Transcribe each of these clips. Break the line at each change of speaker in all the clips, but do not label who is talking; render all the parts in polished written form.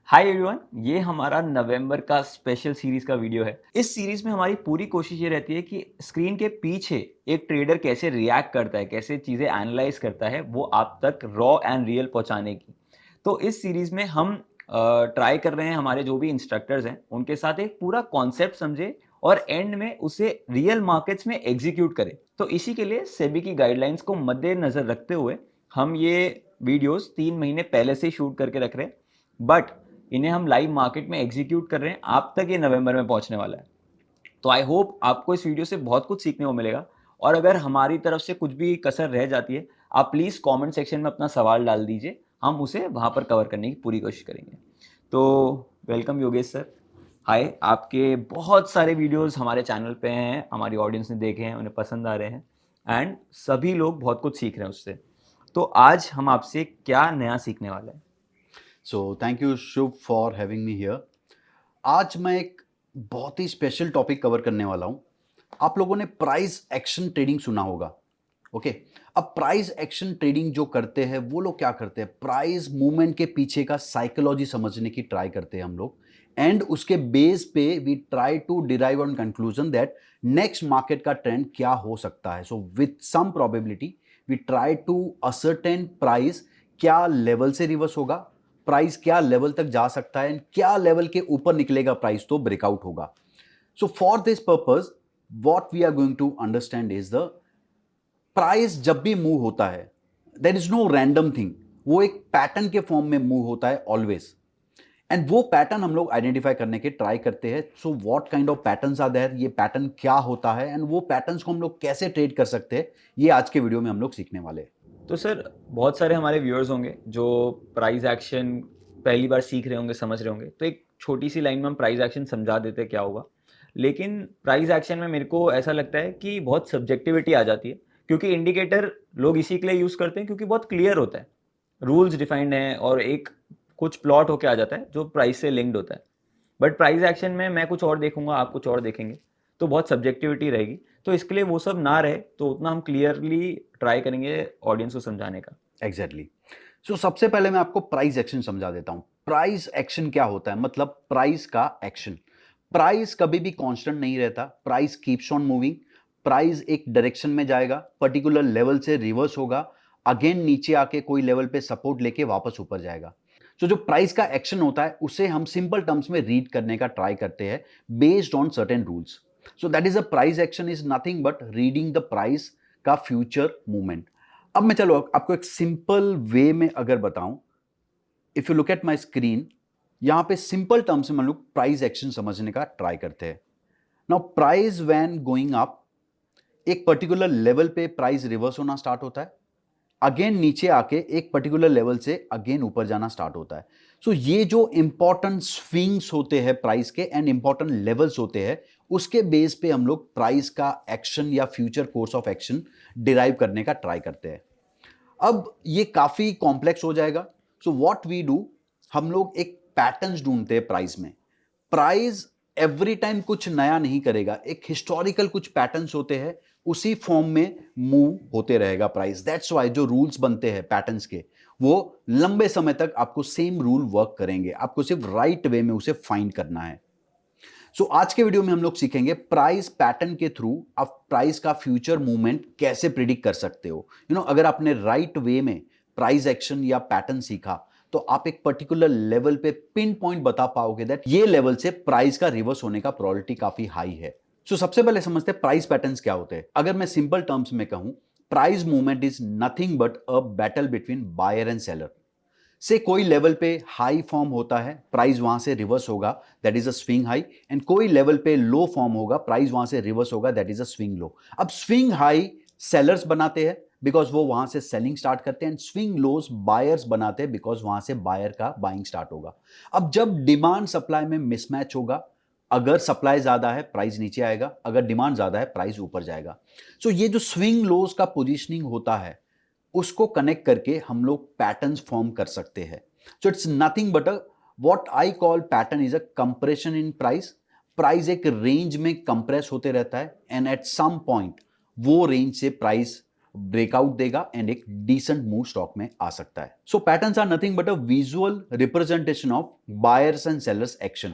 Hi everyone, ये हमारा नवंबर का स्पेशल सीरीज का वीडियो है। इस सीरीज में हमारी पूरी कोशिश ये रहती है कि स्क्रीन के पीछे एक ट्रेडर कैसे रिएक्ट करता है, कैसे चीज़ें एनालाइज करता है, वो आप तक रॉ एंड रियल पहुंचाने की। तो इस सीरीज में हम ट्राई कर रहे हैं हमारे जो भी इंस्ट्रक्टर्स हैं उनके साथ एक पूरा कॉन्सेप्ट समझे और एंड में उसे रियल मार्केट्स में एग्जीक्यूट करें। तो इसी के लिए सेबी की गाइडलाइंस को मद्देनजर रखते हुए हम ये वीडियोस 3 महीने पहले से शूट करके रख रहे हैं, बट इन्हें हम लाइव मार्केट में एग्जीक्यूट कर रहे हैं। आप तक ये नवंबर में पहुंचने वाला है। तो आई होप आपको इस वीडियो से बहुत कुछ सीखने को मिलेगा। और अगर हमारी तरफ से कुछ भी कसर रह जाती है, आप प्लीज़ कमेंट सेक्शन में अपना सवाल डाल दीजिए, हम उसे वहां पर कवर करने की पूरी कोशिश करेंगे। तो वेलकम योगेश सर। हाय, आपके बहुत सारे वीडियोस हमारे चैनल पे हैं, हमारी ऑडियंस ने देखे हैं, उन्हें पसंद आ रहे हैं एंड सभी लोग बहुत कुछ सीख रहे हैं उससे। तो आज हम आपसे क्या नया सीखने वाले हैं?
So thank you Shubh for having me here. आज मैं एक बहुत ही स्पेशल टॉपिक कवर करने वाला हूं। आप लोगों ने प्राइस एक्शन ट्रेडिंग सुना होगा। ओके, अब प्राइस एक्शन ट्रेडिंग जो करते हैं वो लोग क्या करते हैं, प्राइस मूवमेंट के पीछे का साइकोलॉजी समझने की ट्राई करते हैं हम लोग, एंड उसके बेस पे we try to derive on conclusion that next market का ट्रेंड क्या हो सकता है। So with some probability we try to ascertain price क्या लेवल से रिवर्स होगा, प्राइस क्या लेवल तक जा सकता है, एंड क्या लेवल के ऊपर निकलेगा प्राइस तो ब्रेकआउट होगा। So for this purpose what we are going to understand is the price जब भी मूव होता है there is no random thing, वो एक पैटर्न के फॉर्म में मूव होता है ऑलवेज, एंड वो पैटर्न हम लोग आइडेंटिफाई करने के ट्राई करते हैं। So what kind of patterns are there, ये पैटर्न क्या होता है, एंड वो पैटर्न्स को हम लोग कैसे ट्रेड कर सकते हैं, ये आज के वीडियो में हम लोग सीखने वाले हैं।
तो सर, बहुत सारे हमारे व्यूअर्स होंगे जो प्राइस एक्शन पहली बार सीख रहे होंगे, समझ रहे होंगे। तो एक छोटी सी लाइन में हम प्राइस एक्शन समझा देते क्या होगा। लेकिन प्राइस एक्शन में मेरे को ऐसा लगता है कि बहुत सब्जेक्टिविटी आ जाती है, क्योंकि इंडिकेटर लोग इसी के लिए यूज़ करते हैं क्योंकि बहुत क्लियर होता है, रूल्स डिफाइंड हैं और एक कुछ प्लॉट होके आ जाता है जो प्राइस से लिंक्ड होता है। बट प्राइस एक्शन में मैं कुछ और देखूंगा, आप कुछ और देखेंगे, तो बहुत सब्जेक्टिविटी रहेगी। तो इसके लिए वो सब ना रहे तो उतना हम क्लियरली ट्राई करेंगे ऑडियंस को समझाने का।
एग्जैक्टली। सो सबसे पहले मैं आपको प्राइस एक्शन समझा देता हूं। प्राइस एक्शन क्या होता है, मतलब प्राइस का एक्शन। प्राइस कभी भी कांस्टेंट नहीं रहता, price keeps on moving. Price एक डायरेक्शन में जाएगा, पर्टिकुलर लेवल से रिवर्स होगा, अगेन नीचे आके कोई लेवल पे सपोर्ट लेके वापस ऊपर जाएगा। सो जो प्राइस का एक्शन होता है उसे हम सिंपल टर्म्स में रीड करने का ट्राई करते हैं based on certain rules. So that is a price action is nothing but reading the price का फ्यूचर मूवमेंट। अब मैं चलो आपको एक सिंपल वे में अगर बताऊं, if you look at my screen, यहां पे सिंपल टर्म्स में हम लोग प्राइस एक्शन समझने का ट्राई करते हैं। Now price when going up, एक पर्टिकुलर लेवल पे प्राइस रिवर्स होना स्टार्ट होता है, अगेन नीचे आके एक पर्टिकुलर लेवल से अगेन ऊपर जाना स्टार्ट होता है। सो ये जो इंपॉर्टेंट स्विंग्स होते हैं प्राइस के एंड इंपॉर्टेंट लेवल्स होते हैं, उसके बेस पे हम लोग प्राइस का एक्शन या future course of action derive करने का ट्राई करते हैं। अब ये काफी कॉम्प्लेक्स हो जाएगा। सो व्हाट वी डू, हम लोग एक पैटर्न्स ढूंढते हैं प्राइस में। प्राइस एवरी टाइम कुछ नया नहीं करेगा, एक हिस्टोरिकल कुछ पैटर्न्स होते हैं, उसी फॉर्म में मूव होते रहेगा प्राइस। दैट्स वाई जो रूल्स बनते हैं पैटर्न्स के, वो लंबे समय तक आपको सेम रूल वर्क करेंगे, आपको सिर्फ राइट वे में उसे फाइंड करना है। सो आज के वीडियो में हम लोग सीखेंगे प्राइस पैटर्न के थ्रू आप प्राइस का फ्यूचर मूवमेंट कैसे प्रिडिक्ट कर सकते हो। अगर आपने राइट वे में प्राइस एक्शन या पैटर्न सीखा तो आप एक पर्टिकुलर लेवल पे पिन पॉइंट बता पाओगे दैट ये लेवल से प्राइस का रिवर्स होने का प्रोबेबिलिटी काफी हाई है। सबसे पहले समझते हैं प्राइस पैटर्न्स क्या होते हैं। अगर मैं सिंपल टर्म्स में कहूं, price movement is nothing but a battle between buyer and seller. से कोई लेवल पे हाई फॉर्म होता है, प्राइस वहां से रिवर्स होगा, that is a swing high, and कोई लेवल पे लो फॉर्म होगा, प्राइस वहां से रिवर्स होगा, that is a swing low. अब स्विंग हाई सेलर्स बनाते हैं बिकॉज वो वहां से सेलिंग स्टार्ट करते हैं, एंड स्विंग लोज बायर्स बनाते हैं बिकॉज वहां से बायर का बाइंग स्टार्ट होगा। अब जब डिमांड सप्लाई में मिसमैच होगा, अगर सप्लाई ज्यादा है प्राइस नीचे आएगा, अगर डिमांड ज्यादा है प्राइस ऊपर जाएगा। ये जो स्विंग लोज का पोजिशनिंग होता है उसको कनेक्ट करके हम लोग पैटर्न्स फॉर्म कर सकते हैं। It's nothing but a what I call pattern is a compression in price. Price एक रेंज में कंप्रेस होते रहता है एंड एट सम पॉइंट वो रेंज से प्राइस ब्रेकआउट देगा एंड एक डिसेंट मूव स्टॉक में आ सकता है. So patterns are nothing but a visual representation of buyers and sellers action.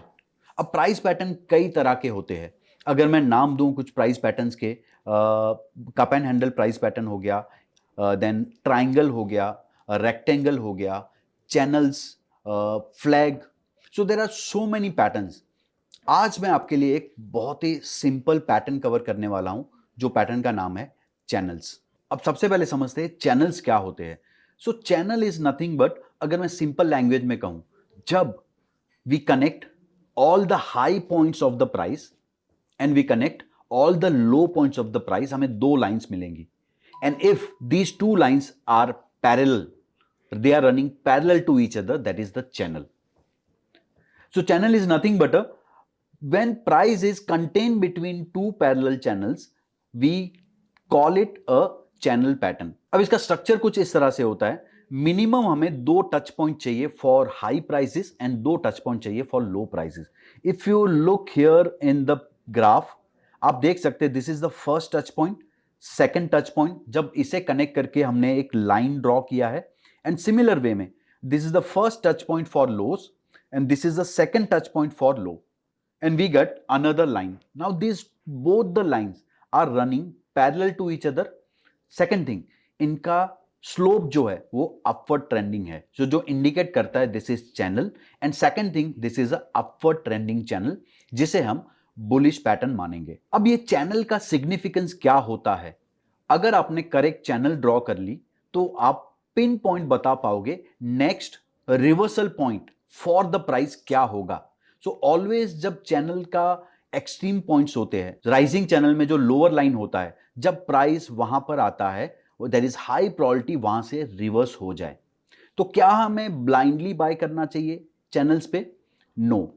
अब प्राइस पैटर्न कई तरह के होते हैं. अगर मैं नाम दूं कुछ प्राइस पैटर्न्स के, cup and handle price pattern हो गया, देन ट्राइंगल हो गया, रेक्टेंगल हो गया, channels, flag. So there are so many patterns. आज मैं आपके लिए एक बहुत ही सिंपल पैटर्न कवर करने वाला हूं, जो पैटर्न का नाम है चैनल्स. अब सबसे पहले समझते हैं चैनल्स क्या होते हैं. So channel is nothing but, अगर मैं सिंपल लैंग्वेज में कहूं, जब we connect all the high points of the price and we connect all the low points of the price, हमें दो लाइंस मिलेंगी. and if these two lines are parallel, they are running parallel to each other, that is the channel. So channel is nothing but a, when price is contained between two parallel channels, we call it a channel pattern. अब इसका structure कुछ इस तरह से होता है. Minimum हमें दो टच पॉइंट चाहिए फॉर हाई प्राइसेस एंड दो टच पॉइंट चाहिए for low prices. If you look here in the graph, आप देख सकते हैं this is the first touch point, second touch point. जब इसे कनेक्ट करके हमने एक लाइन ड्रॉ किया है, एंड सिमिलर वे में this is the first touch point for loss and this is the second touch point for low, and we get another line. Now these both the lines are running parallel to each other. Second thing, इनका slope जो है वो upward trending है, जो indicate करता है this is channel. And second thing, this is a upward trending channel, जिसे हम बुलिश पैटर्न मानेंगे. अब ये चैनल का सिग्निफिकेंस क्या होता है? अगर आपने करेक्ट चैनल ड्रॉ कर ली तो आप पिन पॉइंट बता पाओगे next reversal point for the price क्या होगा. सो ऑलवेज जब चैनल का एक्सट्रीम पॉइंट्स होते हैं, राइजिंग चैनल में जो लोअर लाइन होता है, जब प्राइस वहां पर आता है, देयर इज हाई प्रोबेबिलिटी वहां से रिवर्स हो जाए. तो क्या हमें ब्लाइंडली बाय करना चाहिए चैनल्स पे? नो,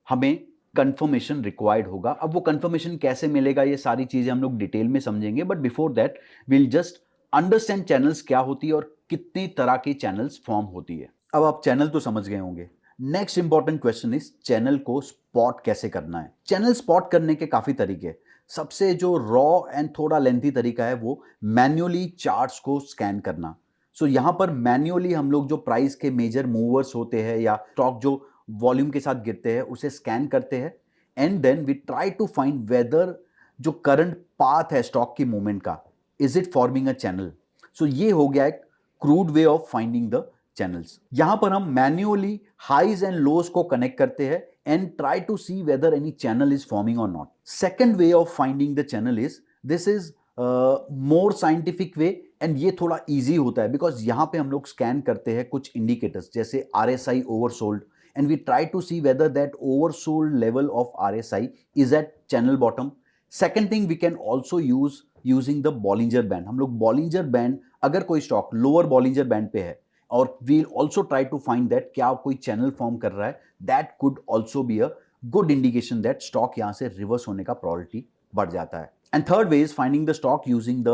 हमें कंफर्मेशन रिक्वायर्ड होगा. अब वो कंफर्मेशन कैसे मिलेगा, ये सारी चीजें हम लोग डिटेल में समझेंगे. But before that will just understand channels क्या होती है और कितनी तरह की चैनल्स फॉर्म होती है. अब आप चैनल तो समझ गए होंगे. Next important question is channel को स्पॉट कैसे करना है. चैनल स्पॉट करने के काफी तरीके हैं. सबसे जो रॉ एंड थोड़ा लेंथी तरीका है वो मैन्युअली चार्ट्स को स्कैन करना. सो यहां पर मैन्युअली हम लोग जो प्राइस के मेजर मूवर्स होते हैं या स्टॉक जो वॉल्यूम के साथ गिरते हैं उसे स्कैन करते हैं, and then we try to find whether जो करंट पाथ है स्टॉक की मूवमेंट का, is it forming a channel. So ये हो गया एक crude way of finding the channels. यहां पर हम मैन्युअली हाइज एंड लोज को कनेक्ट करते हैं and try to see whether any channel is forming और not. Second way of finding the channel is, this is more scientific way, and ये थोड़ा easy होता है बिकॉज यहां पे हम लोग स्कैन करते हैं कुछ इंडिकेटर्स जैसे RSI oversold, and we try to see whether that oversold level of RSI is at channel bottom. Second thing, we can also use using the Bollinger band. हम लोग बॉलिंजर बैंड, अगर कोई stock lower Bollinger band पे है, और we'll also try to find that क्या कोई channel form कर रहा है, that could also be a good indication that stock यहां से रिवर्स होने का प्रोबेबिलिटी बढ़ जाता है. And third way is finding the stock using the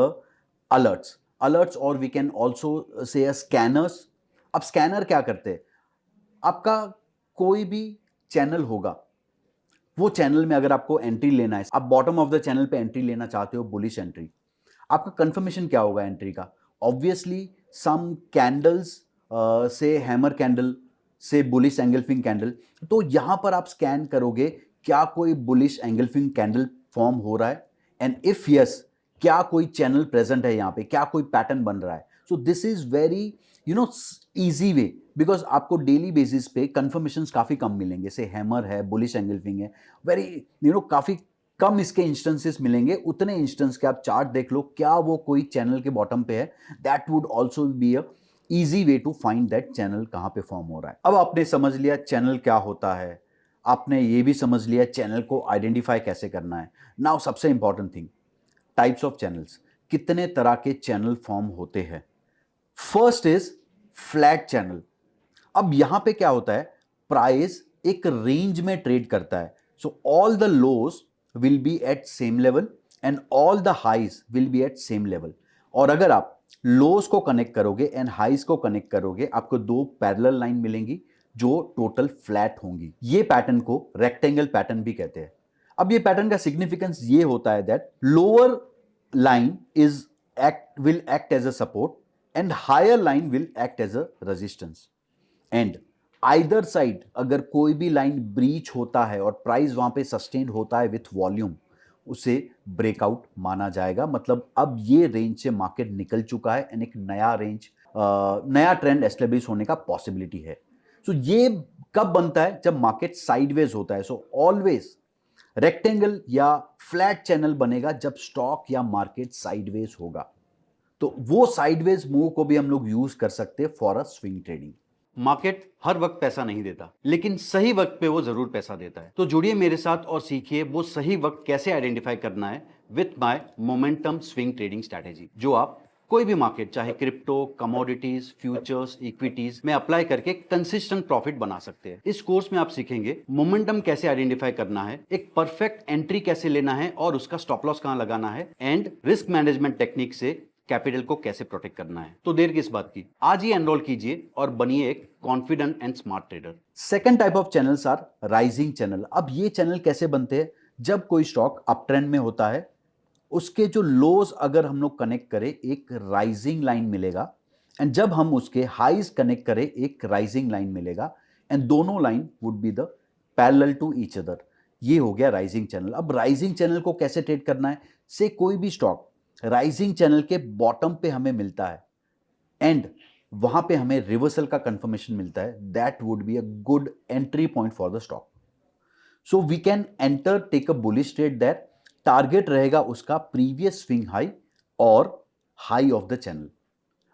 alerts और we can also say scanners. अब स्कैनर क्या करते हैं, आपका कोई भी चैनल होगा, वो चैनल में अगर आपको एंट्री लेना है, आप बॉटम ऑफ द चैनल पे एंट्री लेना चाहते हो, बुलिश एंट्री, आपका कंफर्मेशन क्या होगा एंट्री का? ऑब्वियसली सम कैंडल्स से हैमर कैंडल से बुलिश एंगल्फिंग कैंडल. तो यहां पर आप स्कैन करोगे क्या कोई बुलिश एंगल्फिंग कैंडल फॉर्म हो रहा है, एंड इफ यस, क्या कोई चैनल प्रेजेंट है यहां पे, क्या कोई पैटर्न बन रहा है. सो this is very easy way, because आपको डेली बेसिस पे कंफर्मेशंस काफी कम मिलेंगे. से हैमर है, बुलिश एंगल्फिंग है, वेरी काफी कम इसके इंस्टेंसेस मिलेंगे. उतने इंस्टेंस के आप चार्ट देख लो, क्या वो कोई चैनल के बॉटम पे है. That would also be a easy way to find that channel कहां पे फॉर्म हो रहा है. अब आपने समझ लिया चैनल क्या होता है, आपने ये भी समझ लिया चैनल को आइडेंटिफाई कैसे करना है. नाउ सबसे important thing, types of channels. कितने तरह के चैनल फॉर्म होते हैं? First is flat channel. अब यहां पे क्या होता है, प्राइस एक रेंज में ट्रेड करता है. So all the lows will be at same level and all the highs will be at same level. और अगर आप लोज को कनेक्ट करोगे एंड हाइज को कनेक्ट करोगे, आपको दो पैरेलल लाइन मिलेंगी जो टोटल फ्लैट होंगी. ये पैटर्न को रेक्टेंगल पैटर्न भी कहते हैं. अब ये पैटर्न का सिग्निफिकेंस ये होता है that lower line is will act as a support and higher line will act as a resistance. And either side अगर कोई भी लाइन ब्रीच होता है और प्राइस वहां पे सस्टेन होता है विथ वॉल्यूम, उसे ब्रेकआउट माना जाएगा। मतलब अब ये रेंज से मार्केट निकल चुका है एंड एक नया रेंज, नया ट्रेंड एस्टेब्लिश होने का पॉसिबिलिटी है। सो ये कब बनता है? जब मार्केट साइडवेज होता है। सो ऑलवेज रेक्टेंगल या फ्लैट चैनल बनेगा जब स्टॉक या मार्केट साइडवेज होगा। तो वो साइडवेज मूव को भी हम लोग यूज कर सकते हैं for a swing trading. Market हर वक्त पैसा नहीं देता, लेकिन सही वक्त पे वो जरूर पैसा देता है। तो जुड़िए मेरे साथ और सीखिए वो सही वक्त कैसे आइडेंटिफाई करना है with my momentum swing trading strategy, जो आप कोई भी मार्केट, चाहे क्रिप्टो, कमोडिटीज, फ्यूचर्स, इक्विटीज में अप्लाई करके कंसिस्टेंट प्रॉफिट बना सकते हैं। इस कोर्स में आप सीखेंगे मोमेंटम कैसे आइडेंटिफाई करना है, एक परफेक्ट एंट्री कैसे लेना है और उसका स्टॉप लॉस कहां लगाना है, एंड रिस्क मैनेजमेंट टेक्निक से कैपिटल को कैसे प्रोटेक्ट करना है। तो देर किस बात की, आज ही एनरोल कीजिए और बनिए एक confident and smart trader. Second type of channels are rising channel. अब ये चैनल कैसे बनते हैं? जब कोई स्टॉक अप ट्रेंड में होता है, उसके जो लोज अगर हम लोग कनेक्ट करें, एक राइजिंग लाइन मिलेगा, एंड जब हम उसके हाईज कनेक्ट करें, एक राइजिंग लाइन मिलेगा, एंड दोनों line would be the parallel to each other. ये हो गया राइजिंग चैनल। अब राइजिंग चैनल को कैसे ट्रेड करना है? से कोई भी स्टॉक राइजिंग चैनल के बॉटम पे हमें मिलता है एंड वहां पे हमें रिवर्सल का कंफर्मेशन मिलता है, that would be a good entry point for the stock. So we can enter, take a bullish trade that target रहेगा उसका प्रीवियस स्विंग हाई और हाई ऑफ द चैनल।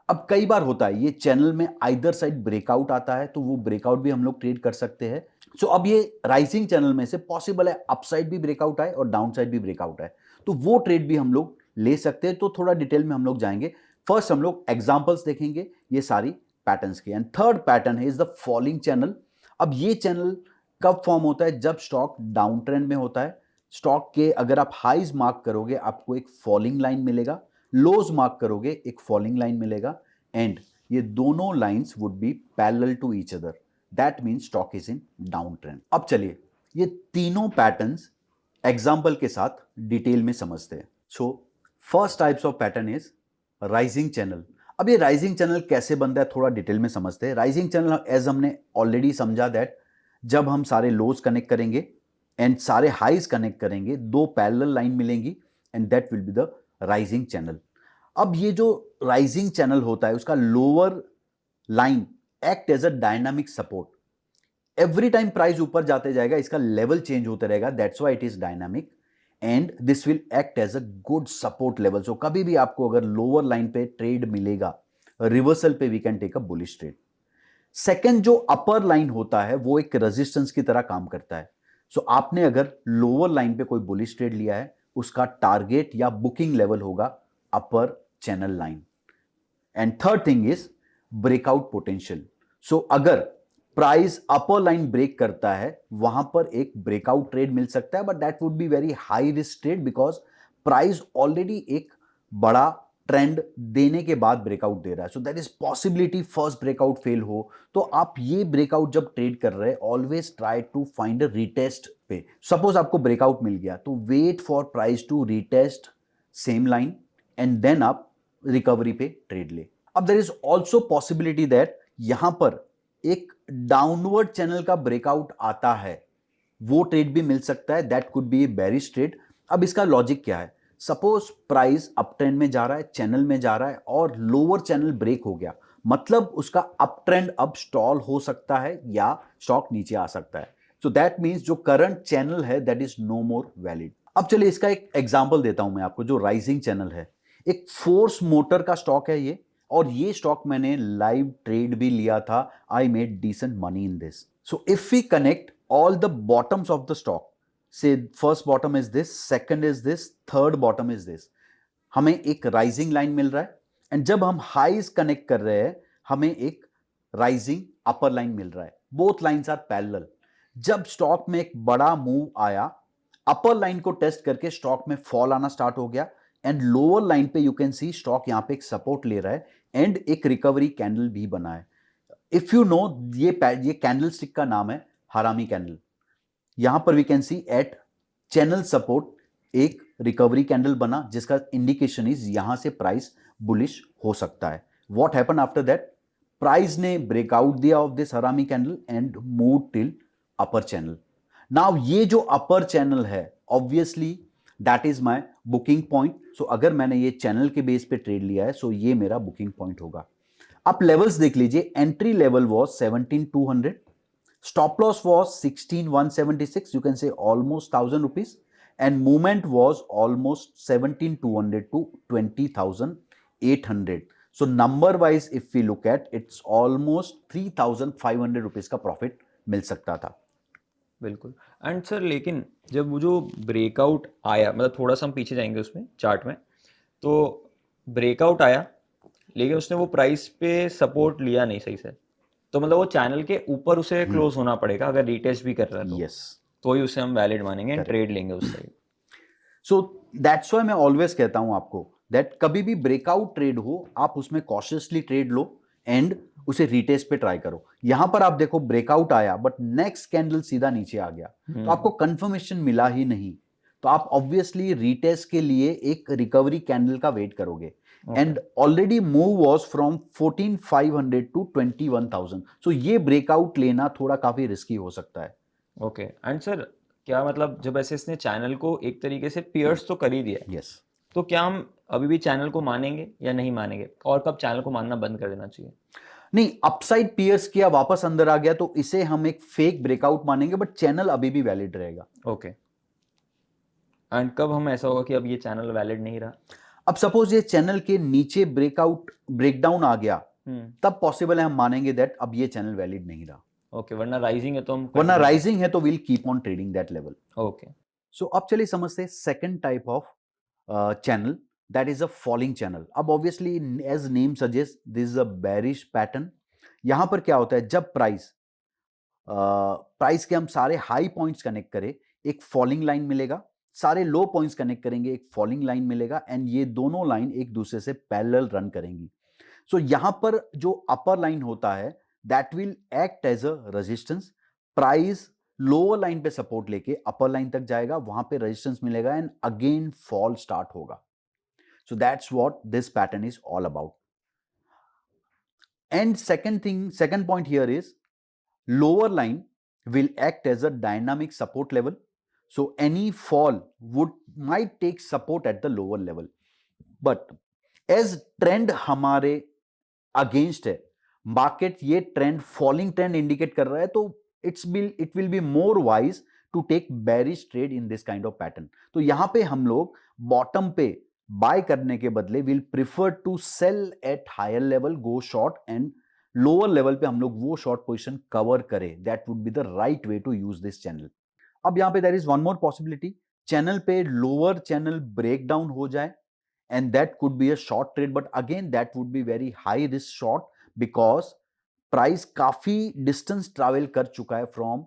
अब कई बार होता है ये चैनल में आइदर साइड ब्रेकआउट आता है, तो वो ब्रेकआउट भी हम लोग ट्रेड कर सकते हैं। सो अब ये राइजिंग चैनल में से पॉसिबल है अपसाइड भी ब्रेकआउट आए और डाउन साइड भी ब्रेकआउट आए, तो वो ट्रेड भी हम लोग ले सकते हैं। तो थोड़ा डिटेल में हम लोग जाएंगे। फर्स्ट हम लोग एग्जांपल्स देखेंगे ये सारी पैटर्न्स के, एंड थर्ड पैटर्न है इज द फॉलिंग चैनल। अब ये चैनल कब फॉर्म होता है? जब स्टॉक डाउन ट्रेंड में होता है। स्टॉक के अगर आप हाईज मार्क करोगे, आपको एक फॉलिंग लाइन मिलेगा, लोज मार्क करोगे, एक फॉलिंग लाइन मिलेगा, एंड ये दोनों lines would be parallel to each other, that means stock is in down trend. अब चलिए ये तीनों पैटर्न्स एग्जांपल के साथ डिटेल में समझते हैं। So first types of pattern is rising channel. अब ये राइजिंग चैनल कैसे बनता है थोड़ा डिटेल में समझते हैं। राइजिंग चैनल एज हमने ऑलरेडी समझा दैट जब हम सारे लोज कनेक्ट करेंगे एंड सारे हाईज कनेक्ट करेंगे, दो पैरेलल लाइन मिलेंगी and that will be the rising channel. अब ये जो राइजिंग चैनल होता है उसका lower line act as a dynamic support. Every time price ऊपर जाते जाएगा, इसका लेवल चेंज होते रहेगा, that's why it is dynamic, and this will act as a good support level. So कभी भी आपको अगर लोअर लाइन पे ट्रेड मिलेगा, रिवर्सल पे we can take a bullish trade. Second जो अपर लाइन होता है वो एक रेजिस्टेंस की तरह काम करता है। सो आपने अगर लोअर लाइन पे कोई बुलिश ट्रेड लिया है, उसका टारगेट या बुकिंग लेवल होगा upper channel line. And third thing is breakout potential. So अगर प्राइस अपर लाइन ब्रेक करता है, वहां पर एक ब्रेकआउट ट्रेड मिल सकता है, but that would be very high risk trade because price already एक बड़ा ट्रेंड देने के बाद ब्रेकआउट दे रहा है। So that is possibility first breakout fail हो। तो आप ये ब्रेकआउट जब ट्रेड कर रहे हैं, always try to find a retest पे। सपोज आपको ब्रेकआउट मिल गया, तो wait for price to retest same line and then आप रिकवरी पे ट्रेड ले। अब there is also possibility that यहां पर एक डाउनवर्ड चैनल का ब्रेकआउट आता है, वो ट्रेड भी मिल सकता है, that could be bearish trade. अब इसका लॉजिक क्या है? सपोज प्राइस अप ट्रेंड में जा रहा है, चैनल में जा रहा है और लोअर चैनल ब्रेक हो गया, मतलब उसका अप ट्रेंड अब स्टॉल हो सकता है या स्टॉक नीचे आ सकता है। सो दैट मींस जो करंट चैनल है that is no more valid. अब चलिए इसका एक एग्जांपल देता हूं मैं आपको, जो राइजिंग चैनल है। एक फोर्स मोटर का स्टॉक है ये, और ये स्टॉक मैंने लाइव ट्रेड भी लिया था। I made decent money in this. So if we connect all the bottoms of the stock, say first bottom is this, second is this, third bottom is this, हमें एक rising line मिल रहा है, and जब हम highs connect कर रहे हैं हमें एक राइजिंग अपर लाइन मिल रहा है, बोथ लाइंस आर पैरेलल। जब स्टॉक में एक बड़ा मूव आया, अपर लाइन को टेस्ट करके स्टॉक में फॉल आना स्टार्ट हो गया, एंड लोअर लाइन पे यू कैन सी स्टॉक यहां पे एक सपोर्ट ले रहा है एंड एक रिकवरी कैंडल भी बना है। इफ यू नो, ये कैंडल स्टिक का नाम है हरामी कैंडल। यहां पर we can see at channel support एक रिकवरी कैंडल बना जिसका इंडिकेशन इज यहां से प्राइस बुलिश हो सकता है. What happen after that? Price ने ब्रेकआउट दिया of this harami candle and move till upper channel. Now ये जो अपर चैनल है obviously that is my booking point. So अगर मैंने ये चैनल के बेस पे ट्रेड लिया है सो ये मेरा बुकिंग पॉइंट होगा. आप लेवल्स देख लीजिए. Entry level was 17200, stop loss was 16176, you can say almost 1000 rupees, and movement was almost 17200 to 20800. So number wise if we look at, it's almost 3500 rupees का प्रॉफिट मिल सकता था.
बिल्कुल. एंड सर लेकिन जब वो जो ब्रेकआउट आया, मतलब थोड़ा सा हम पीछे जाएंगे उसमें चार्ट में, तो ब्रेकआउट आया लेकिन उसने वो प्राइस पे सपोर्ट लिया नहीं सही से, तो मतलब वो चैनल के ऊपर उसे क्लोज होना पड़ेगा अगर रीटेस्ट भी कर रहा है
Yes.
तो ही उसे हम वैलिड मानेंगे एंड
Correct.
ट्रेड लेंगे उस साइड.
सो दैट्स व्हाई मैं ऑलवेज कहता हूं आपको दैट कभी भी ब्रेकआउट ट्रेड हो आप उसमें कॉशियसली ट्रेड लो एंड उसे रीटेस्ट पे ट्राई करो. यहां पर आप देखो ब्रेकआउट आया बट नेक्स्ट कैंडल सीधा नीचे आ गया तो आपको कंफर्मेशन मिला ही नहीं, तो आप ऑब्वियसली रीटेस्ट के लिए एक रिकवरी कैंडल का वेट करोगे. And already move was from 14500 to 21000. So ये ब्रेकआउट लेना थोड़ा काफी रिस्की हो सकता है.
ओके. एंड सर क्या मतलब जब ऐसे इसने चैनल को एक तरीके से पियर्स तो कर ही दिया है,
यस.
तो क्या हम अभी भी चैनल को मानेंगे या नहीं मानेंगे, और कब चैनल को मानना बंद कर देना चाहिए?
नहीं, अपसाइड पियर्स किया वापस अंदर आ गया तो इसे हम एक फेक ब्रेकआउट मानेंगे बट चैनल अभी भी वैलिड रहेगा.
ओके. एंड कब हम ऐसा होगा कि अब ये चैनल वैलिड नहीं रहा?
अब सपोज ये चैनल के नीचे ब्रेकडाउन आ गया तब पॉसिबल है हम मानेंगे दैट अब ये चैनल वैलिड नहीं रहा.
ओके. वरना राइजिंग है तो हम
वरना राइजिंग है तो will keep on trading that level.
Okay.
So अब चलिए समझते हैं second type of channel, that is a falling channel. अब obviously as name suggest this is a bearish pattern. यहां पर क्या होता है जब प्राइस के हम सारे हाई पॉइंट्स कनेक्ट करें एक फॉलिंग लाइन मिलेगा, सारे लो पॉइंट्स कनेक्ट करेंगे एक फॉलिंग लाइन मिलेगा एंड ये दोनों लाइन एक दूसरे से पैरेलल रन करेंगी. सो यहां पर जो अपर लाइन होता है that will act as a resistance. Price lower line पे सपोर्ट लेके अपर लाइन तक जाएगा, वहां पे रेजिस्टेंस मिलेगा एंड अगेन फॉल स्टार्ट होगा. So that's what this pattern is all about. And second point here is lower line will act as a dynamic support level. So any fall might take support at the lower level. But as trend हमारे against है, market ये trend falling trend indicate कर रहा है, तो it will be more wise to take bearish trade in this kind of pattern. तो यहां पे हम लोग बॉटम पे बाय करने के बदले will prefer to sell at higher level, go short and lower level पे हम लोग वो शॉर्ट पोजीशन कवर करें. That would be the right way to use this channel. अब यहां पे there is one more possibility, channel पे lower channel break down हो जाए and that could be a short trade, but again that would be very high risk short because price काफी distance travel कर चुका है from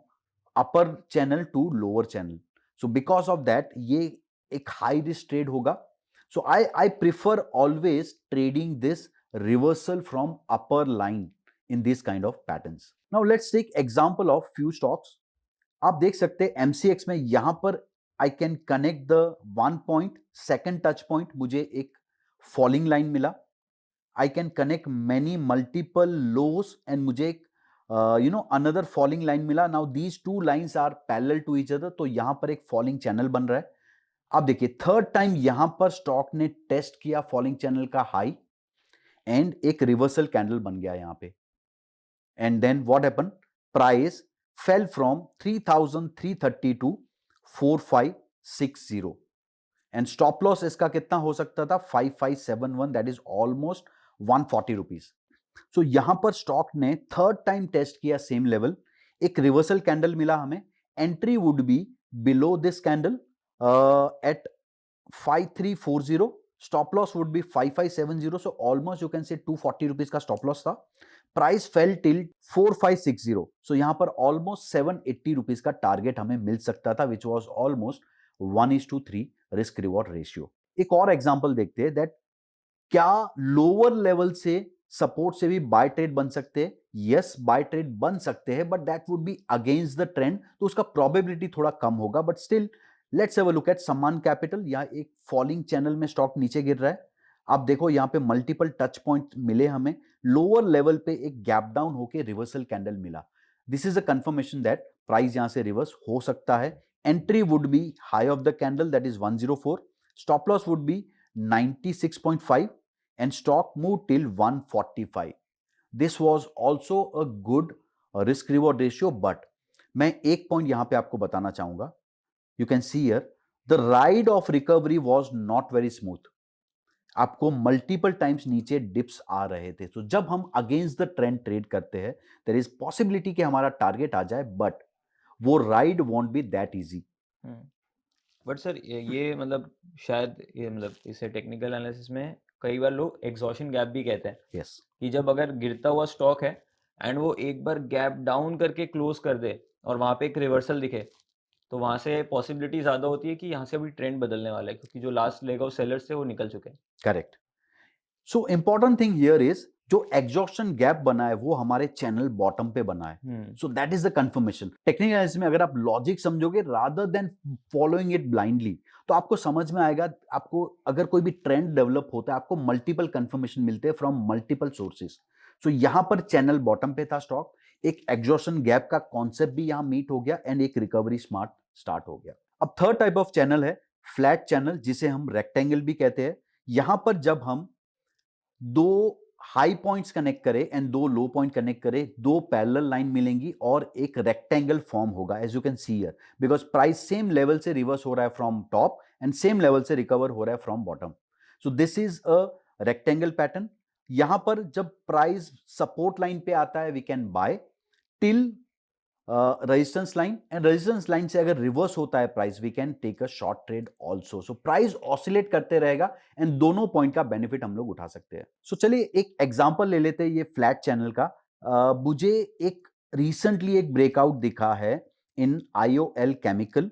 upper channel to lower channel. So because of that ये एक high risk trade होगा. So I prefer always trading this reversal from upper line in this kind of patterns. Now let's take example of few stocks. आप देख सकते हैं MCX में यहां पर I can connect the 1 point, second touch point मुझे एक falling line मिला. I can connect many multiple lows and मुझे एक अनदर फॉलिंग लाइन मिला. Now these two lines are parallel to each other, तो यहां पर एक फॉलिंग चैनल बन रहा है. अब देखिए थर्ड टाइम यहां पर स्टॉक ने टेस्ट किया फॉलिंग चैनल का हाई एंड एक रिवर्सल कैंडल बन गया यहां पे. And then what happen, price fell from 3330 to 4560 and stop loss इसका कितना हो सकता था 5571, that is almost 140 rupees. So यहां पर स्टॉक ने थर्ड टाइम टेस्ट किया सेम लेवल, एक रिवर्सल कैंडल मिला हमें. Entry would be below this candle at 5340, stop loss would be 5570, so almost you can say 240 rupees का stop loss था. Price fail till 4560, सो यहां पर ऑलमोस्ट 780 रुपीस का target हमें मिल सकता था which was almost 1:3 risk reward ratio. एक और एग्जांपल देखते हैं दैट क्या लोअर लेवल से सपोर्ट से भी बाय ट्रेड बन सकते हैं. यस, बाय ट्रेड बन सकते हैं but that would be against the trend, तो उसका प्रोबेबिलिटी थोड़ा कम होगा, but still let's have a look at सम्मान कैपिटल। यहाँ एक फॉलिंग चैनल में स्टॉक नीचे गिर रहा है। आप देखो यहाँ पे मल्टीपल टच पॉइंट मिले हमें, लोअर लेवल पे एक गैप डाउन होके रिवर्सल कैंडल मिला। This is a confirmation that price यहां से रिवर्स हो सकता है। Entry would B high of the candle that is 104, stop loss would B 96.5 and stock moved till 145. This was also a good risk reward ratio, but मैं एक point यहां पे आपको बताना चाहूंगा। You can see here the ride of recovery was not very smooth. आपको multiple times नीचे dips आ रहे थे। तो जब हम अगेंस्ट द ट्रेंड ट्रेड करते हैं, देयर इज पॉसिबिलिटी कि हमारा टारगेट आ जाए, बट वो ride won't be that easy.
But sir ये मतलब शायद ये मतलब इसे टेक्निकल एनालिसिस में कई बार लोग एग्जॉशन गैप भी कहते हैं
यस,
कि जब अगर गिरता हुआ स्टॉक है एंड वो एक बार गैप डाउन करके क्लोज कर दे और वहां पे एक रिवर्सल दिखे, तो वहां से पॉसिबिलिटी ज़्यादा होती है कि यहाँ से अभी ट्रेंड बदलने वाला है, क्योंकि जो लास्ट लेग ऑफ सेलर्स थे वो निकल चुके हैं।
Correct. So important thing here is जो एग्जॉशन गैप बना है वो हमारे चैनल बॉटम पे बना है। So that is the confirmation. Technical analysis में अगर आप लॉजिक समझोगे rather than following it blindly, तो आपको समझ में आएगा। आपको अगर कोई भी ट्रेंड डेवलप होता है, आपको मल्टीपल कंफर्मेशन मिलते हैं फ्रॉम मल्टीपल सोर्सेज। सो यहां पर चैनल बॉटम पे था स्टॉक, एक एग्जॉशन गैप का कॉन्सेप्ट भी यहां मीट हो गया एंड एक रिकवरी स्मार्ट स्टार्ट हो गया। अब थर्ड टाइप ऑफ चैनल है फ्लैट चैनल, जिसे हम रेक्टेंगल भी कहते हैं। यहां पर जब हम दो हाई पॉइंट्स कनेक्ट करें एंड दो लो पॉइंट कनेक्ट करें, दो पैरेलल लाइन मिलेंगी और एक रेक्टेंगल फॉर्म होगा, as you can see here, because price same level से रिवर्स हो रहा है from top and same level से रिकवर हो रहा है from bottom. So this is a rectangle pattern. यहां पर जब प्राइस सपोर्ट लाइन पे आता है we can buy till resistance line, and resistance line से अगर रिवर्स होता है price we can take a short trade also. So price oscillate करते रहेगा एंड दोनों पॉइंट का बेनिफिट हम लोग उठा सकते हैं। सो चलिए एक एग्जांपल ले लेते हैं ये फ्लैट चैनल का। मुझे एक रिसेंटली एक ब्रेकआउट दिखा है in IOL chemical.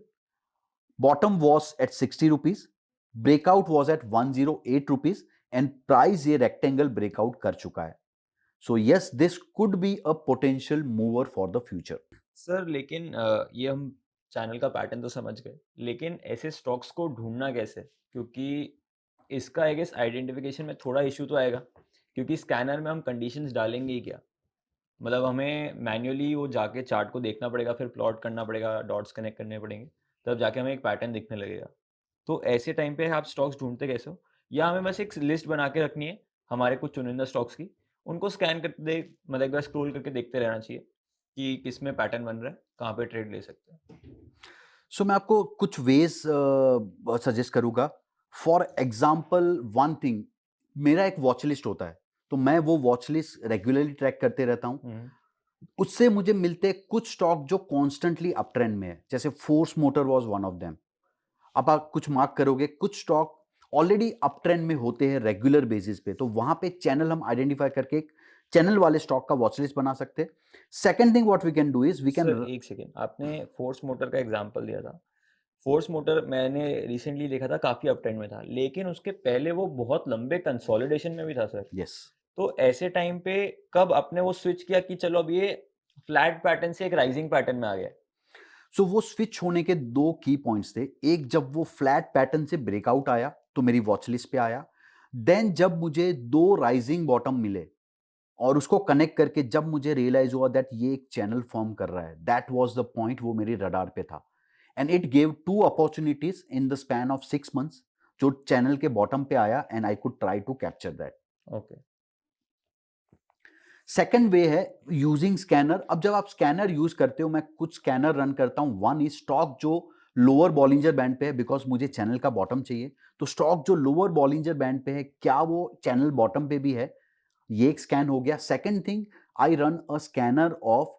Bottom was at 60 rupees, breakout was at 108 rupees and price ये रेक्टेंगल ब्रेकआउट कर चुका है। So yes, this could be a potential mover for the future.
Sir लेकिन ये हम चैनल का पैटर्न तो समझ गए, लेकिन ऐसे स्टॉक्स को ढूंढना कैसे? क्योंकि इसका आई गेस आइडेंटिफिकेशन में थोड़ा इशू तो आएगा, क्योंकि स्कैनर में हम कंडीशंस डालेंगे ही क्या? मतलब हमें मैन्युअली वो जाके चार्ट को देखना पड़ेगा, फिर प्लॉट करना पड़ेगा, डॉट्स कनेक्ट करने पड़ेंगे, तब जाके हमें एक पैटर्न दिखने लगेगा। तो ऐसे टाइम पे आप स्टॉक्स ढूंढते कैसे हो? या हमें बस एक लिस्ट बना के रखनी है हमारे कुछ चुनिंदा स्टॉक्स की, उनको स्कैन करते देख मतलब एक बार स्क्रॉल करके देखते रहना चाहिए कि किस में पैटर्न बन रहा है, कहाँ पे ट्रेड ले सकते हैं?
सो मैं आपको कुछ वेज सजेस्ट करूंगा। फॉर एग्जाम्पल वन थिंग, मेरा एक वॉच लिस्ट होता है, तो मैं वो वॉच लिस्ट रेगुलरली ट्रैक करते रहता हूं।
हम्म।
उससे मुझे मिलते हैं कुछ स्टॉक जो कॉन्स्टेंटली अप ट्रेंड में है, जैसे force motor was one of them. अब आप कुछ मार्क करोगे, कुछ स्टॉक ऑलरेडी अप ट्रेंड में होते हैं रेगुलर बेसिस पे, तो वहां पे चैनल हम आइडेंटिफाई करके एक चैनल वाले स्टॉक का वॉच लिस्ट बना सकते हैं। Second thing what we can do is we can.
Sir एक सेकेंड, आपने फोर्स मोटर का एग्जांपल दिया था। फोर्स मोटर मैंने रिसेंटली देखा था, काफी अप ट्रेंड में था, लेकिन उसके पहले वो बहुत लंबे कंसोलिडेशन में भी था सर।
यस,
तो ऐसे टाइम पे कब आपने वो स्विच किया कि चलो अब ये फ्लैट पैटर्न से एक राइजिंग पैटर्न में आ गया?
सो वो स्विच होने के दो की पॉइंट्स थे। एक, जब वो फ्लैट पैटर्न से ब्रेकआउट आया तो मेरी वॉच लिस्ट पे आया। देन जब मुझे दो राइजिंग बॉटम मिले और उसको कनेक्ट करके जब मुझे रियलाइज हुआ दैट ये एक चैनल फॉर्म कर रहा है, दैट वाज द पॉइंट, वो मेरे रडार पे था। And it gave two opportunities in the span of 6 months, जो चैनल के बॉटम पे आया and I could try to capture that.
Okay.
Second way है यूजिंग स्कैनर। अब जब आप स्कैनर यूज करते हो, मैं कुछ स्कैनर रन करता हूं। वन इज स्टॉक जो लोअर बॉलिंजर बैंड पे है, बिकॉज मुझे चैनल का बॉटम चाहिए। तो स्टॉक जो लोअर बॉलिंजर बैंड पे है, क्या वो चैनल बॉटम पे भी है, ये एक स्कैन हो गया। Second thing, I run a scanner of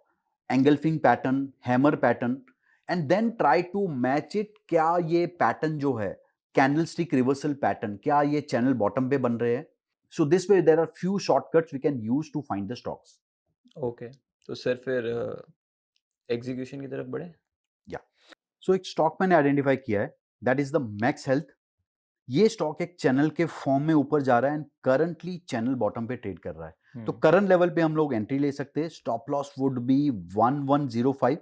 engulfing pattern, hammer pattern, and then try to match it. क्या ये पैटर्न जो है कैंडलस्टिक रिवर्सल पैटर्न, क्या ये चैनल बॉटम पे बन रहे हैं? So this way there are few shortcuts we can use to find the stocks.
Okay, तो सर फिर एग्जीक्यूशन की तरफ बढ़े?
Yeah. So एक स्टॉक मैंने आइडेंटिफाई किया है, that is the max health. ये स्टॉक एक चैनल के फॉर्म में ऊपर जा रहा है एंड करंटली चैनल बॉटम पे ट्रेड कर रहा है। तो करंट लेवल पे हम लोग एंट्री ले सकते हैं। Stop loss would be 1105।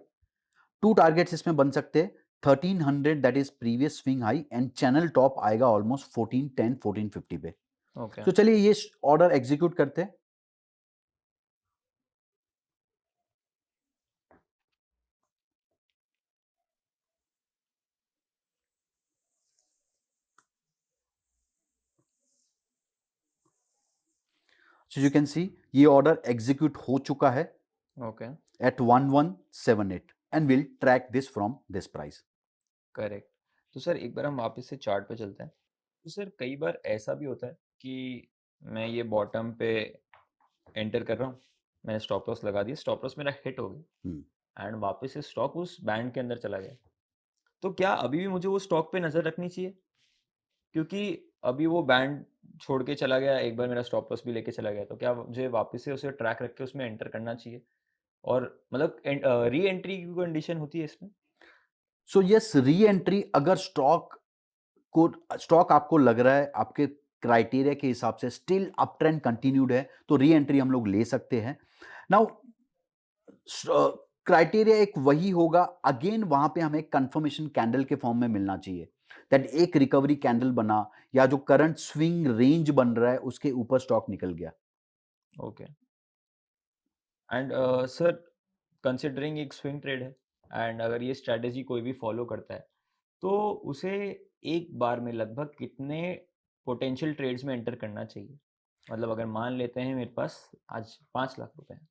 Two targets इसमें बन सकते हैं, 1300 that is previous swing high and channel top आएगा ऑलमोस्ट 1410 1450 पे।
ओके।
तो चलिए ये ऑर्डर एग्जीक्यूट करते हैं। सो यू कैन सी ये ऑर्डर एग्जीक्यूट हो चुका है
okay.
at 1178 and we'll track this from this price.
Correct. तो सर एक बार हम वापस से चार्ट पे चलते हैं। तो सर कई बार ऐसा भी होता है कि मैं ये बॉटम पे एंटर कर रहा हूँ, मैंने स्टॉप लॉस लगा दिया, स्टॉप लॉस मेरा हिट हो गया एंड वापस से स्टॉक उस बैंड के अंदर चला गया। तो क्या अभी भी मुझे वो स्टॉक पे नज़र रखनी चाहिए? क्योंकि अभी वो बैंड छोड़ के चला गया, एक बार मेरा स्टॉप लॉस भी लेके चला गया, तो क्या मुझे वापस से उसे ट्रैक रख के उसमें एंटर करना चाहिए? और मतलब री एंट्री की कंडीशन होती है इसमें?
सो यस, री एंट्री अगर स्टॉक आपको लग रहा है आपके क्राइटेरिया के हिसाब से स्टिल अप ट्रेंड कंटिन्यूड है तो री एंट्री हम लोग ले सकते हैं। नाउ क्राइटेरिया एक वही होगा, अगेन वहां पे हमें कंफर्मेशन कैंडल के फॉर्म में मिलना चाहिए दैट एक रिकवरी कैंडल बना या जो करंट स्विंग रेंज बन रहा है उसके ऊपर स्टॉक निकल गया।
ओके। एंड सर कंसिडरिंग एक स्विंग ट्रेड है एंड अगर ये स्ट्रेटेजी कोई भी फॉलो करता है, तो उसे एक बार में लगभग कितने पोटेंशियल ट्रेड्स में एंटर करना चाहिए? मतलब अगर मान लेते हैं मेरे पास आज 5 लाख रुपए हैं,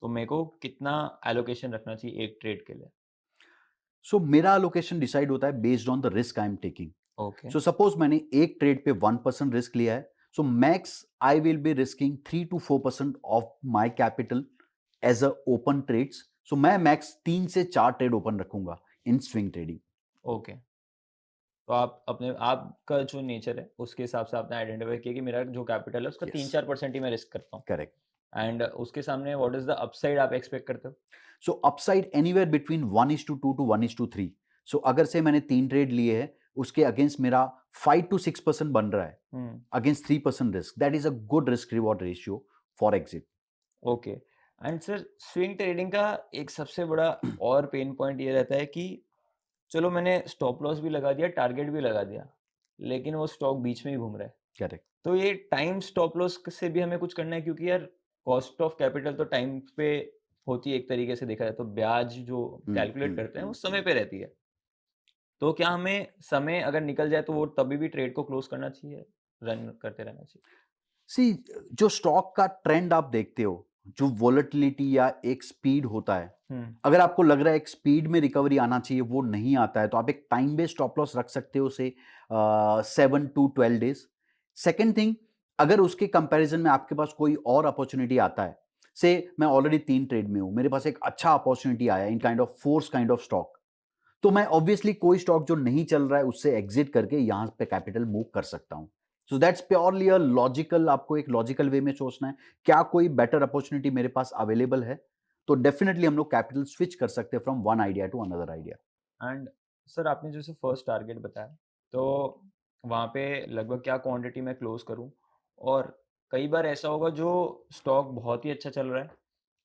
तो मेरे को कितना एलोकेशन रखना चाहिए एक ट्रेड के लिए?
सो मेरा लोकेशन डिसाइड होता है based on the risk I am taking.
Okay.
So suppose मैंने एक ट्रेड पे 1% रिस्क लिया है, so max I will be risking 3 to 4% of my capital as a open trades. So मैं मैक्स 3 से 4 ट्रेड ओपन रखूंगा इन स्विंग ट्रेडिंग।
ओके। तो आप अपने आपका जो नेचर है उसके हिसाब से आपने आइडेंटिफाई किया कि मेरा जो कैपिटल है उसका
यस,
3-4% ही मैं रिस्क करता हूँ
करेक्ट।
एंड उसके सामने व्हाट इज द अपसाइड आप एक्सपेक्ट करते हो?
सो अपसाइड एनीवेयर बिटवीन 1:2 to 1:3। सो अगर से मैंने 3 ट्रेड लिए हैं उसके अगेंस्ट मेरा 5 to 6% बन रहा है
hmm.
Against 3% risk, that is a good risk reward ratio for exit.
Okay. And sir swing trading का एक सबसे बड़ा और पेन पॉइंट ये रहता है कि चलो मैंने स्टॉप लॉस भी लगा दिया, टारगेट भी लगा दिया, लेकिन वो स्टॉक बीच में ही घूम रहा है।
करेक्ट।
तो ये टाइम स्टॉप लॉस से भी हमें कुछ करना है, क्योंकि यार कॉस्ट ऑफ कैपिटल तो टाइम पे होती है एक तरीके से देखा जाए तो, ब्याज जो कैलकुलेट करते हैं वो समय पे रहती है। तो क्या हमें समय अगर निकल जाए तो वो तभी भी ट्रेड को क्लोज करना चाहिए, रन करते रहना चाहिए?
सी, जो स्टॉक का ट्रेंड आप देखते हो, जो वोलेटिलिटी या एक स्पीड होता है,
हम्म।
अगर आपको लग रहा है एक स्पीड में रिकवरी आना चाहिए वो नहीं आता है तो आप एक टाइम बेस्ड स्टॉप लॉस रख सकते हो से 7 to 12 डेज। सेकेंड थिंग, अगर उसके कंपैरिजन में आपके पास कोई और अपॉर्चुनिटी आता है, से मैं ऑलरेडी 3 ट्रेड में हूं, मेरे पास एक अच्छा अपॉर्चुनिटी आया in kind of force kind of stock, तो मैं ऑब्वियसली कोई स्टॉक जो नहीं चल रहा है उससे एग्जिट करके यहां पे कैपिटल मूव कर सकता हूं। So that's purely a logical, आपको एक लॉजिकल वे में सोचना है क्या कोई बेटर अपॉर्चुनिटी मेरे पास अवेलेबल है, तो डेफिनेटली हम लोग कैपिटल स्विच कर सकते हैं from one idea to another idea.
And sir आपने जैसे फर्स्ट टारगेट बताया, तो वहाँ पे लगभग क्या क्वांटिटी मैं क्लोज करूँ? और कई बार ऐसा होगा जो स्टॉक बहुत ही अच्छा चल रहा है,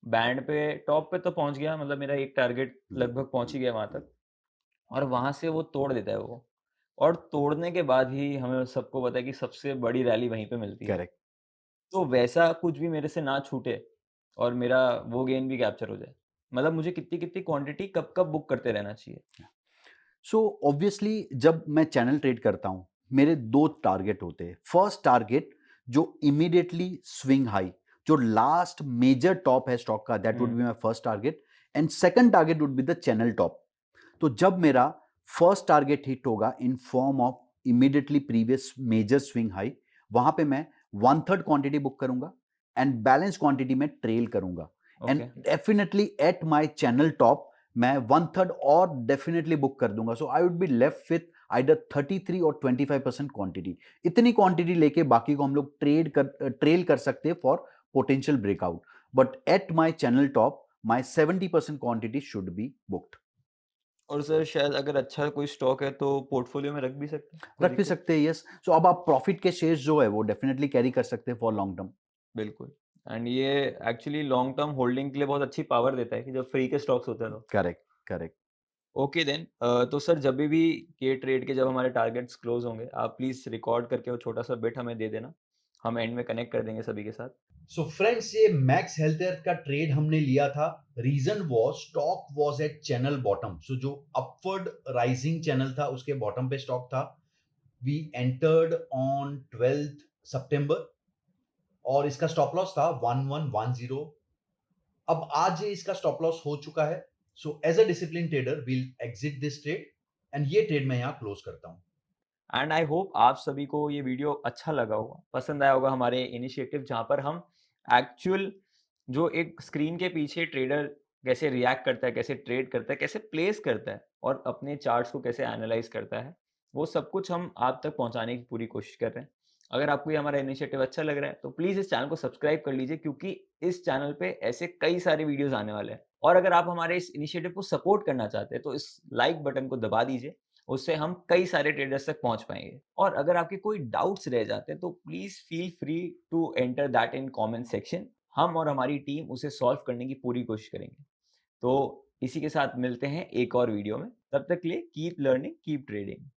बैंड पे टॉप पे तो पहुँच गया, मतलब मेरा एक टारगेट लगभग पहुँच ही गया वहाँ तक, और वहाँ से वो तोड़ देता है वो, और तोड़ने के बाद ही हमें सबको पता है कि सबसे बड़ी रैली वहीं पे मिलती है।
करेक्ट।
तो वैसा कुछ भी मेरे से ना छूटे और मेरा वो गेन भी कैप्चर हो जाए, मतलब मुझे कितनी-कितनी क्वांटिटी कब-कब बुक करते रहना चाहिए?
सो ऑब्वियसली जब मैं चैनल ट्रेड करता हूं, मेरे दो टारगेट होते हैं। फर्स्ट टारगेट जो इमीडिएटली स्विंग हाई, जो लास्ट मेजर टॉप है स्टॉक का, that would
hmm.
Be my first target. And second target would be the channel top. तो जब मेरा फर्स्ट टारगेट हिट होगा in form of immediately previous major swing high, वहां पे मैं 1/3 क्वांटिटी बुक करूंगा एंड बैलेंस क्वांटिटी में trail करूंगा। And
okay.
Definitely at my channel top मैं 1/3 और डेफिनेटली बुक कर दूंगा। So I would be left with either 33 और 25% क्वांटिटी। इतनी क्वांटिटी लेके बाकी को हम लोग ट्रेल कर सकते हैं for potential breakout, but at my channel top my 70% quantity should be booked.
और सर शायद अगर अच्छा कोई स्टॉक है तो पोर्टफोलियो में रख भी सकते हैं, कोई
रख भी
दिक्कत?
सकते हैं, यस। सो अब आप प्रॉफिट के शेयर्स जो है वो डेफिनेटली कैरी कर सकते हैं फॉर लॉन्ग टर्म।
बिल्कुल। एंड ये एक्चुअली लॉन्ग टर्म होल्डिंग के लिए बहुत अच्छी पावर देता है कि जब फ्री के स्टॉक्स होते हैं तो।
Correct, correct.
ओके देन तो सर जब भी के ट्रेड के जब हमारे टारगेट्स क्लोज होंगे, आप प्लीज़ रिकॉर्ड करके वो छोटा-सा बिट हमें दे देना। हम एंड में कनेक्ट कर देंगे सभी के साथ।
सो फ्रेंड्स, ये मैक्स हेल्थ केयर का ट्रेड हमने लिया था। Reason was stock was at channel bottom. So जो अपवर्ड राइजिंग चैनल था उसके बॉटम पे स्टॉक था। वी एंटर्ड ऑन 12th सितंबर और इसका स्टॉप लॉस था 1110। अब आज ये इसका स्टॉप लॉस हो चुका है। So as a discipline trader will exit this trade and ये ट्रेड मैं यहां क्लोज करता हूं।
एंड आई होप आप सभी को ये वीडियो अच्छा लगा होगा, पसंद आया होगा हमारे इनिशिएटिव जहाँ पर हम एक्चुअल जो एक स्क्रीन के पीछे ट्रेडर कैसे रिएक्ट करता है, कैसे ट्रेड करता है, कैसे प्लेस करता है और अपने चार्ट्स को कैसे एनालाइज करता है, वो सब कुछ हम आप तक पहुँचाने की पूरी कोशिश कर रहे हैं। अगर आपको ये हमारा इनिशिएटिव अच्छा लग रहा है तो प्लीज़ इस चैनल को सब्सक्राइब कर लीजिए क्योंकि इस चैनल पे ऐसे कई सारे वीडियोज़ आने वाले हैं। और अगर आप हमारे इस इनिशिएटिव को सपोर्ट करना चाहते हैं तो इस लाइक बटन को दबा दीजिए, उससे हम कई सारे ट्रेडर्स तक पहुंच पाएंगे। और अगर आपके कोई डाउट्स रह जाते हैं तो please feel free to enter that in comment section. हम और हमारी टीम उसे सॉल्व करने की पूरी कोशिश करेंगे। तो इसी के साथ मिलते हैं एक और वीडियो में। तब तक के लिए कीप लर्निंग कीप ट्रेडिंग।